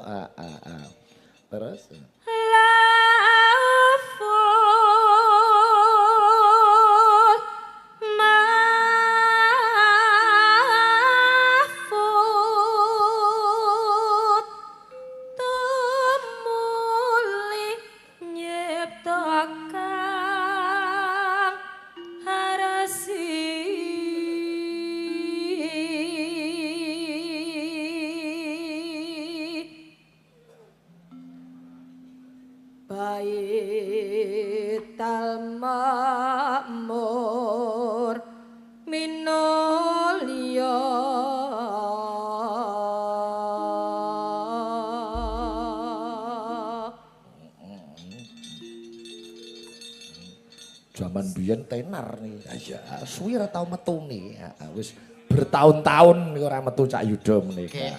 Terus Laful mahfud tumuli nyiptakan Baital makmur minulya Zaman biyen tenar nih. Ya suwi ora tau metune. Wis bertahun-tahun ora metu Cak Yuda menika.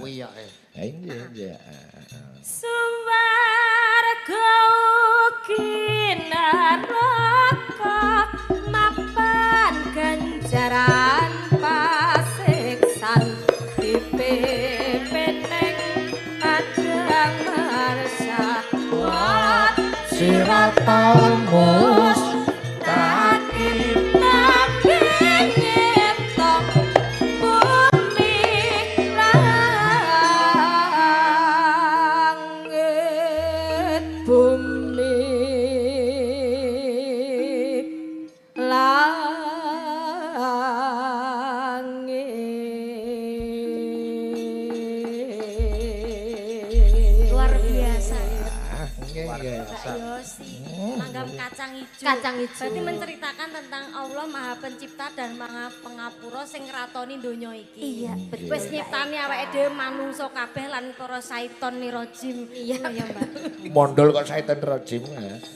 Suwi ya. Iya. Suwarga ugi neraka mapan ganjaran pasiksan dipipining padang marsawat Siratamus kaki nabi nyipta bumi langit bumi langit luar biasa Mbak Yosi, langgam kacang ijo. Kacang ijo. Berarti menceritakan tentang Allah Maha Pencipta dan Maha Pengapura sing ngratoni donya iki. Iya, betul. Wis nyiptani awake dhewe manungsa kabeh lan para syaiton nirajim. Iya ya, Mbak. mondol kok syaitan rajim.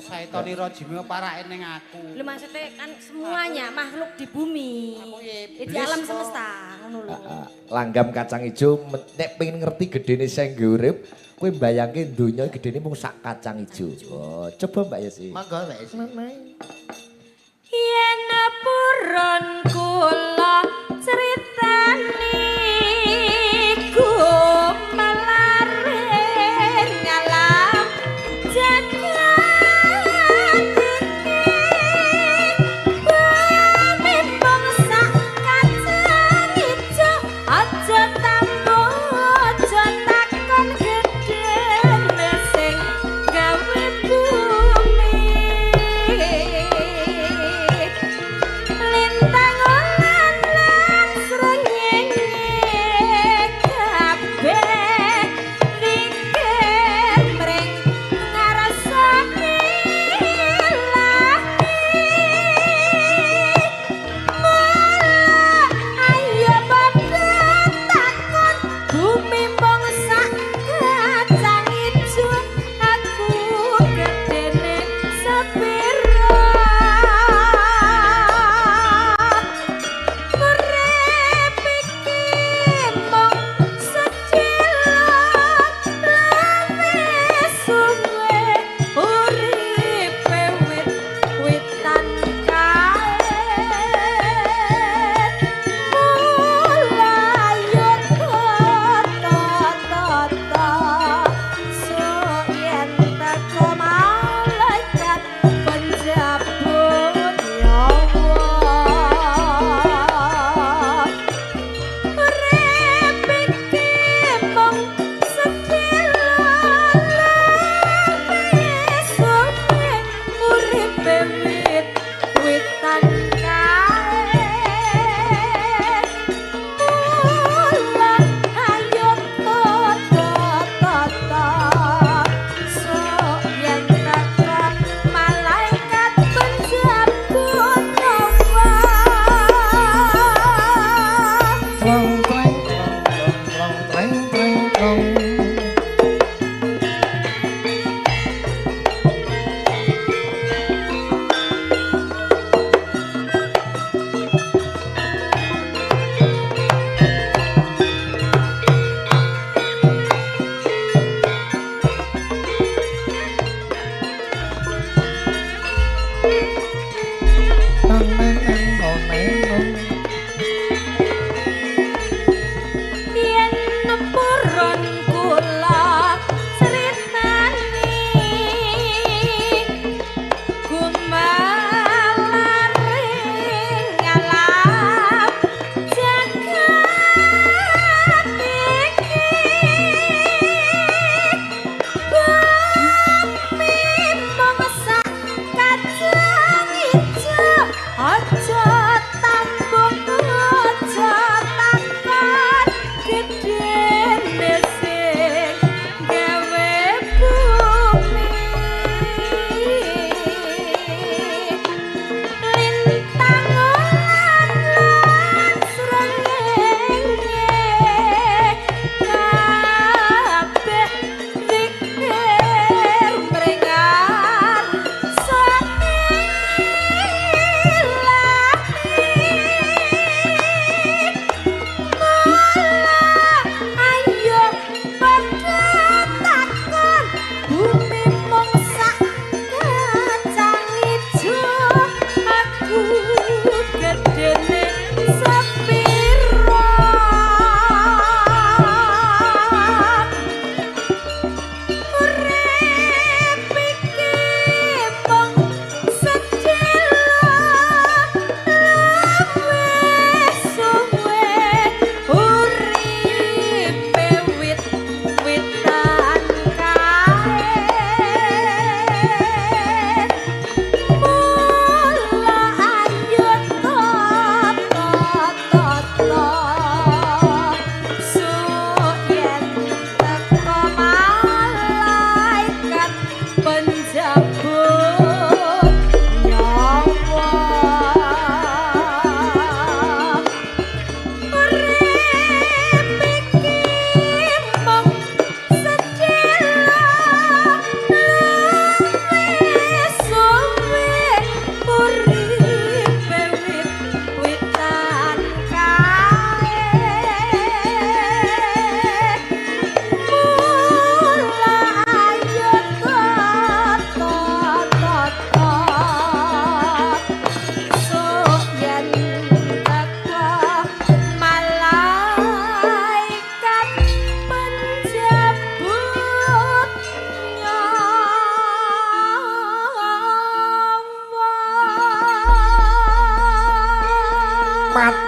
Saitoni rojime parake ning aku. Lho maksudnya kan semuanya makhluk di bumi. Di alam semesta ngono lho. Langgam kacang ijo nek pengen ngerti gedene sing urip, kowe mbayangke donya gedene mung sak kacang ijo. Oh, coba Mbak Yesi. Monggo wis. Yen purun kula critani gumelaring alam jagat bumi bangsa kacang ijo aja tambah aja takon gedene sing gawe bumi lintang lan srengenge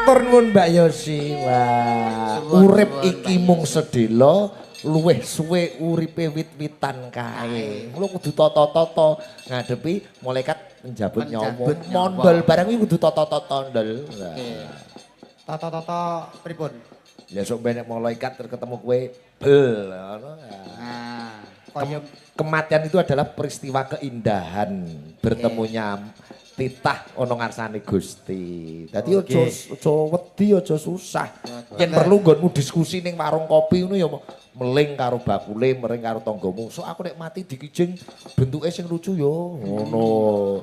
Matur nuwun Mbak Yosi. Wah, urip iki mung sedhela, luwih suwe uripe wit-witan kae. Mula kudu tata-tata ngadepi malaikat penjabut nyawa. Mondol barang kuwi kudu tata-tata ndel. Tata-tata pripun? Ya sok benek malaikat terus ketemu kowe bel ngono. Nah, kaya Kematian itu adalah peristiwa keindahan bertemunya titah ana ngarsane Gusti. Dadi aja wedi aja susah. Yen perlu nggonmu diskusi ning warung kopi ngono ya meling karo bakule, mering karo tanggamu. Sok aku nek mati dikijing bentuke sing lucu ya ngono.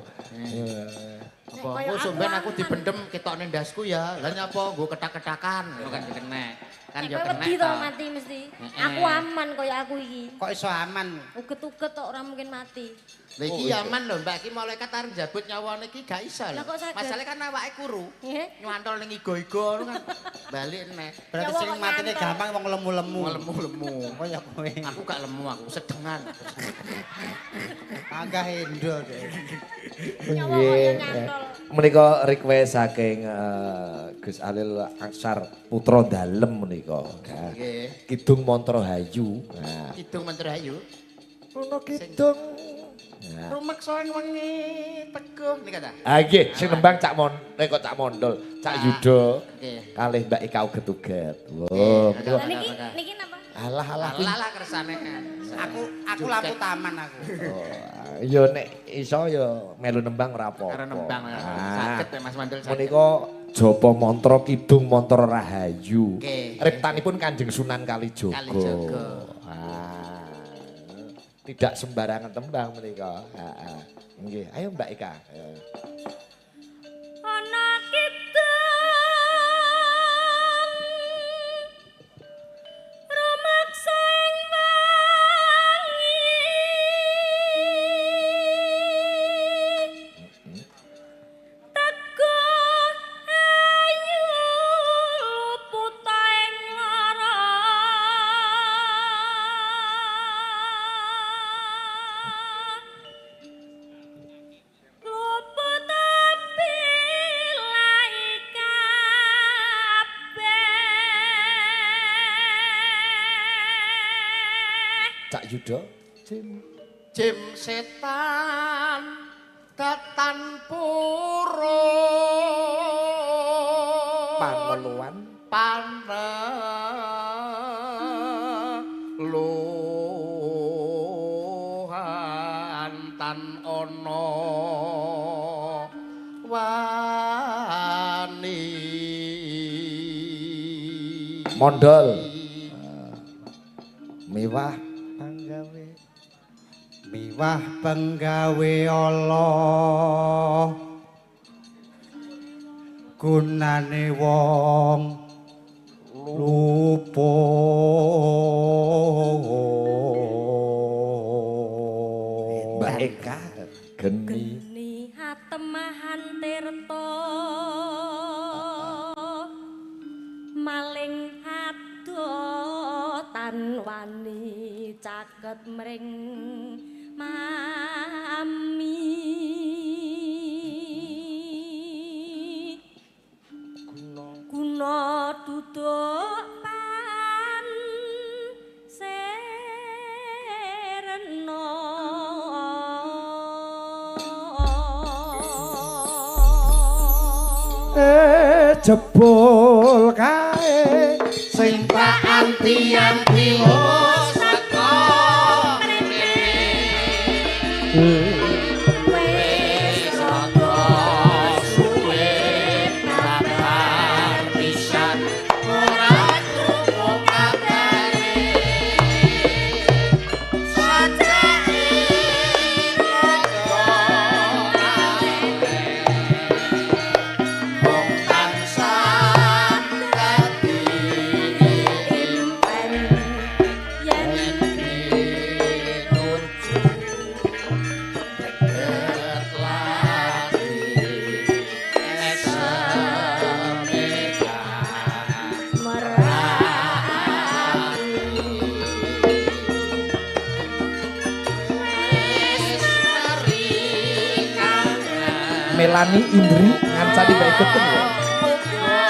Apa aku sampean aku dibendem ketokne ndasku ya. Lah nyapa nggo ketak-ketakan ngono kan dikenek. Kan ya Kowe kenek. wedi to mati mesti. Aku aman kaya aku iki. kok iso aman? Uget-uget tok ora mungkin mati. Lah iki aman lho Mbak, iki malaikat arep njabut nyawane iki gak iso lho. Lah kok saged? Masalahe kan awake kuru. Nggih. Nyantol ning igo-igo ngono kan. Balik nek. Berarti Ya, sing kok matine nyantol. gampang wong lemu-lemu. Lemu-lemu. Kaya kowe. Aku gak lemu, aku sedengan. Angga hendo deh. Nyawa kaya nyantol. Menika request saking Gus Alil Aksar Putra Dalem menika. Nggih. Kidung Mantra Hayu. Nah, Kidung Mentrahayu. ono kidung. Rumeksa wengi teguh nika ta. Ah nggih, sing nembang Cak kok Cak Mondol, Cak Yuda. Nggih. Kalih Mbak Ika uget-uget. Wow. Lah niki napa? Alah alah. Alah kersane. Aku lampu taman aku. Ya nek iso ya melu nembang ora apa-apa. Karo nembang Ah, saged ya Mas Mandul saged. menika Japa Mantra Kidung Mantra Rahayu. Nggih. Riptanipun Kanjeng Sunan Kalijaga. Kalijaga. Ah, tidak sembarangan tembang menika. Heeh. Nggih, ayo Mbak Ika. Ana kidung rumaksa ing wangi teguh ayu puta ing lara luput tapi lai kabeh. Cak Yuda. Jim setan datan puro Pangeluan. Luhan tan ono wani Mondol. Mewah panggawe. Miwah penggawe Allah. Gunane wong luput. Mbak Eka geni. Geni hatemahan tirta maling adotan wani caket mring mami guna duduk pan serena Jebul kae sing tak anti-anti wis teko wis rada suwe kabar pisan ora krungu kabare sajake wong tansah dadi impen yen nuju deket lagi esameka wis mari kangen Melani Indri ngancani Mbak Ika ya. muga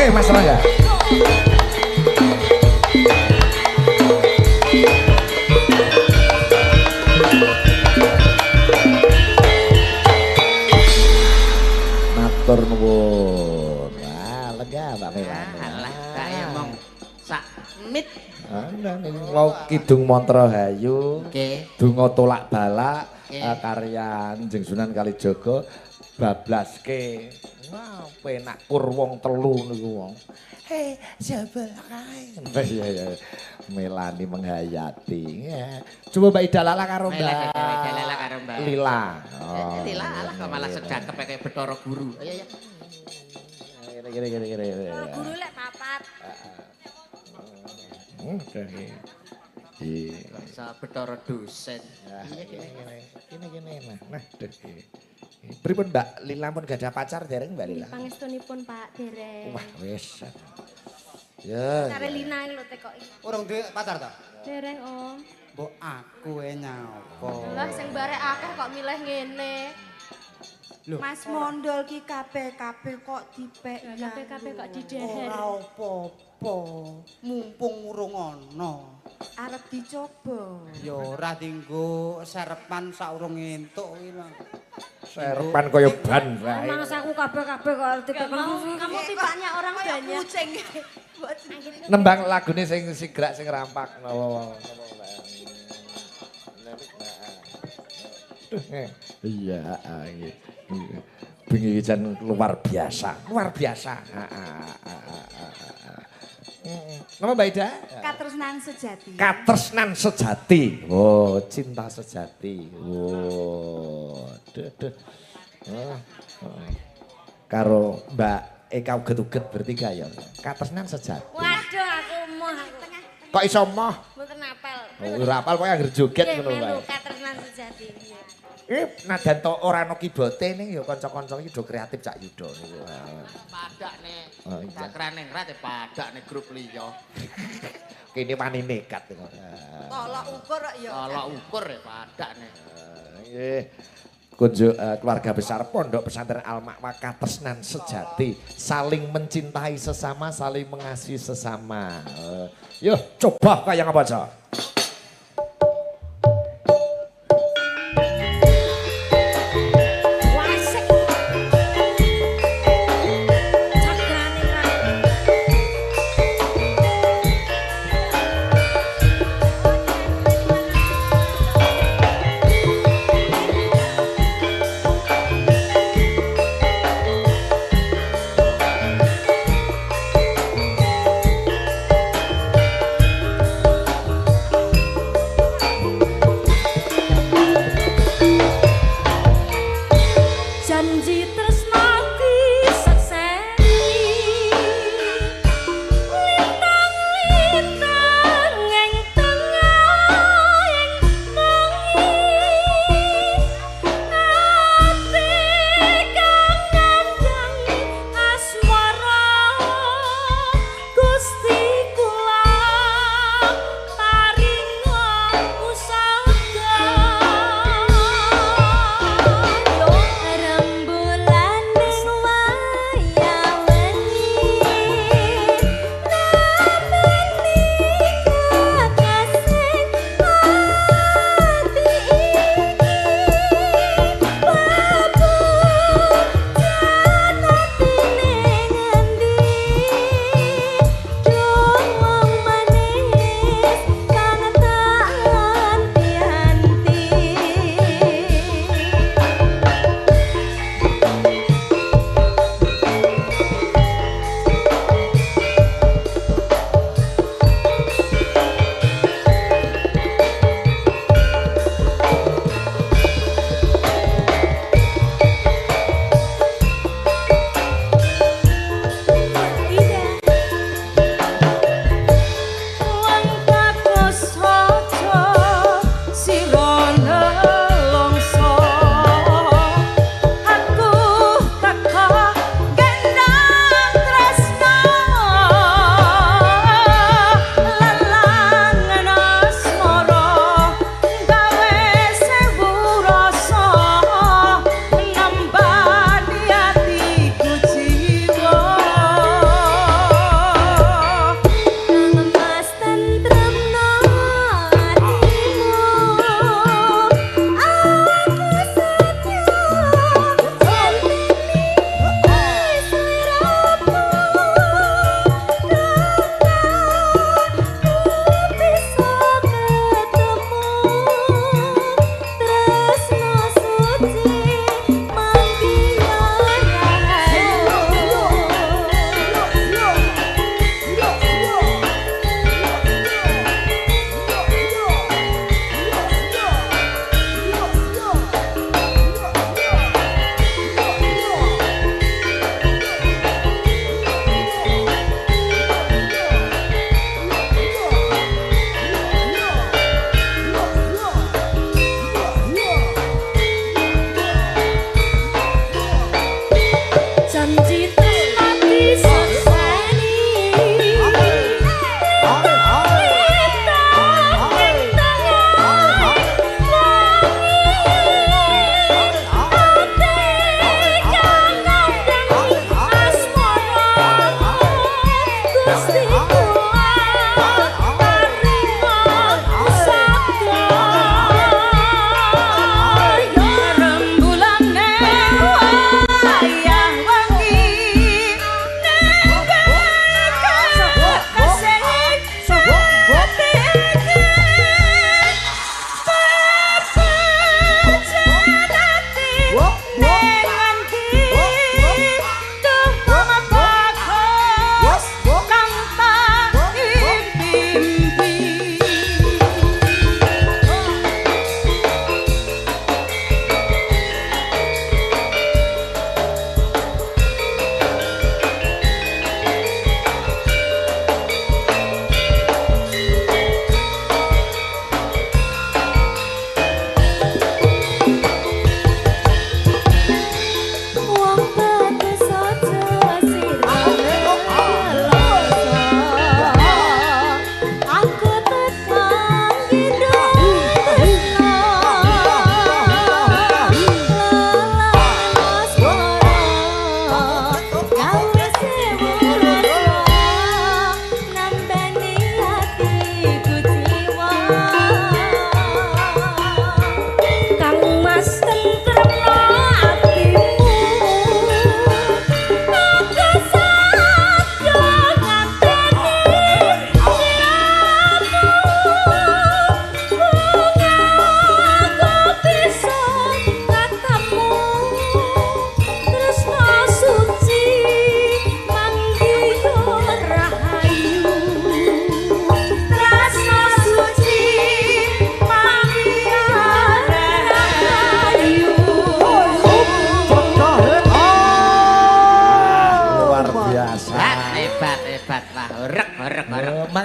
Oke, Mas Rangga. Matur nuwun. Wah, lega Pak Melani. Alah, kaya mong sak mit. Ana ning mau Kidung Mantra Hayu. Oke. Donga tolak balak Oke. karya Njeng Sunan Kalijaga bablaske. Wah, penak kur wong telu niku wong. Hei, jabal kae. Iya iya. Melani menghayati. Ya. Coba Mbak Ida Lala karo Mbak. Ida Lala karo Mbak Lila. Lila lah kok malah sedakep kayak Bathara Guru. Ayo ya. Gini. Guru lek papat. Iya. Bisa Bathara dosen. Gini. Nah, pripun Mbak Lila pun gak ada pacar dereng Mbak Lila? Pangestunipun Pak dereng. Wah, wis. Ya. Cari Lina iki lho tekoki. Urung duwe pacar ta? Dereng Om. Mbok aku nyapa. Lah sing barek aku kok milih ngene. Loh. Mas Mondol ki kabeh-kabeh kok dipek. Kabeh-kabeh kok dideher. Ora apa-apa. Mumpung urung ana. Arep dicoba. Ya ora dienggo serepan saurung entuk kuwi lho. Serpan kaya ban wae. Mangsa aku kabeh-kabeh kok arep dipek. Kamu tipanya orang banyak. Kucing. Nembang lagune sing sigrak sing rampak. Iya, bengi jan luar biasa. Nama Mbak Ida? Katresnan sejati. Katresnan sejati. Oh, cinta sejati. Oh, karo Mbak Eka uget-uget bertiga ya. Katresnan sejati. Waduh aku moh aku. Kok iso moh? Mboten apel. Oh, ora apal kok anggere joget Nggih, ngono melu wae. katresnan sejati. Nadan to ora ana kibote ning ya kanca-kanca iki do kreatif Cak Yuda niku. Padak nih. Oh, iya. Cakrane ngrat ya padak nih grup liya. Kene wani nekat. Tolak ukur ya. Kalau ukur ya padak nih. Nggih. Kunjuk keluarga besar Pondok Pesantren Al-Ma'wa Katresnan sejati, saling mencintai sesama, saling mengasihi sesama. Yuk, coba kayak apa aja. Wasik. Cakrane kan.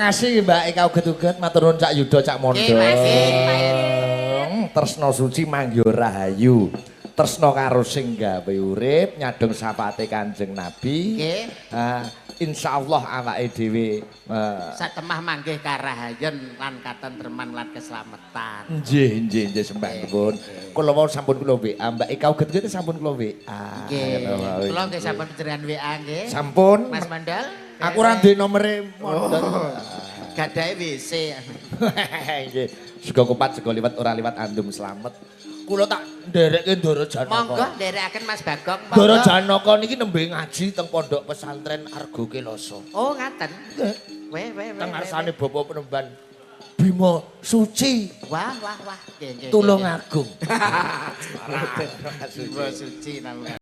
kasih Mbak Eka uget-uget matur nuwun Cak Yuda Cak Mondo. Tresno suci mangyo rahayu. Tresno karo sing gawe urip nyadong sapate Kanjeng Nabi. Nggih. Insyaallah awake dhewe Satemah manggih karahayen lan katentreman lan keslametan. nggih sembah nuwun. Kula wau sampun kula WA Mbak Eka uget-uget sampun kula WA. Nggih. Kula nggih sampun panjenengan WA nggih. Sampun. Mas Mandal. Aku ora ndek nomere mondok. Gadahe WC. Nggih. Sego kupat sego liwat ora liwat andum slamet. Kula tak nderekke Ndara Janaka. Monggo nderekaken Mas Bagong. Ndara Janaka niki nembe ngaji teng pondok pesantren Argo Keloso. Oh, ngaten. Weh. Teng ngarsane Bapak Penemban Bima Suci Wah. Nggih. Tulungagung. Bima Suci namanya.